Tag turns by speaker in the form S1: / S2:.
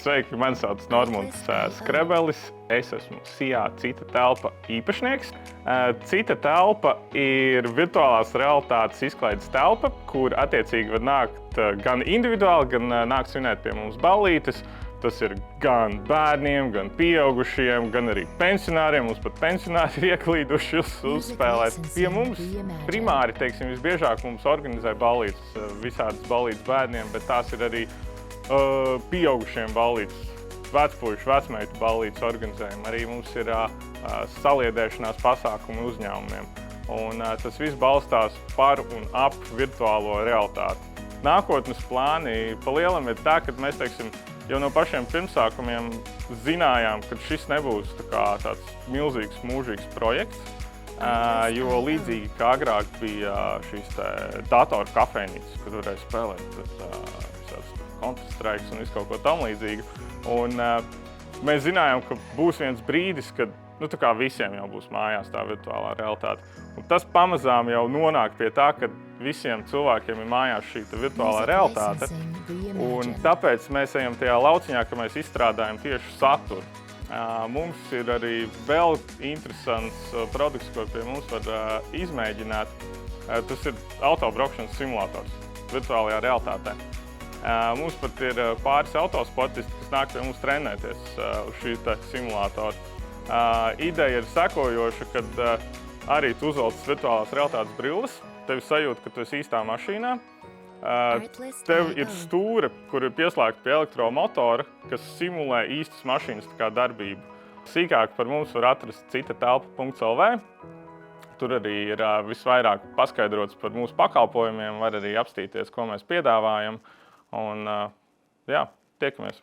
S1: Sveiki, mani sauc Normunds Skrebelis. Es esmu SIA Cita telpa īpašnieks. Cita telpa ir virtuālās realitātes izklaides telpa, kur attiecīgi var nākt gan individuāli, gan nākt svinēt pie mums ballītes. Tas ir gan bērniem, gan pieaugušiem, gan arī pensionāriem. Mums pat pensionāri ir ieklīduši uzspēlēt. Pie mums primāri, visbiežāk mums organizē ballītes, visādas ballītes bērniem, bet tās ir arī pieaugušiem ballītes, vecpuišu, vecmeitu ballītes organizējumi. Arī mums ir saliedēšanās pasākumi uzņēmumiem. Un tas viss balstās par un ap virtuālo realitāti. Nākotnes plāni pa lielam ir tā, ka mēs, jau no pašiem pirmsākumiem zinājām, ka šis nebūs tāds milzīgs, mūžīgs projekts, jo līdzīgi kā agrāk bija šīs datoru kafejnīcas, kad varēja spēlēt Counter-Strike un visu kaut ko tam līdzīgu. Un mēs zinājām, ka būs viens brīdis, kad visiem jau būs mājās tā virtuālā realitāte. Un tas pamazām jau nonāk pie tā, ka visiem cilvēkiem ir mājās šī virtuālā realitāte. Un tāpēc mēs ejam tajā lauciņā, ka mēs izstrādājam tieši saturu. Mums ir arī vēl interesants produkts, ko pie mums var izmēģināt. Tas ir autobraukšanas simulators virtuālajā realitātē. Mums pat ir pāris autosportisti, kas nāk pie mums trenēties uz šī simulātora. Ideja ir sekojoša, kad arī tu uzvelc virtuālās realitātes brilles, tev ir sajūta, ka tu esi īstā mašīnā. Tev ir stūre, kur ir pieslēgta pie elektromotora, kas simulē īstas mašīnas darbību. Sīkāk par mums var atrast citatelpa.lv. Tur arī ir visvairāk paskaidrots par mūsu pakalpojumiem, var arī apstīties, ko mēs piedāvājam. Un, tiekamies!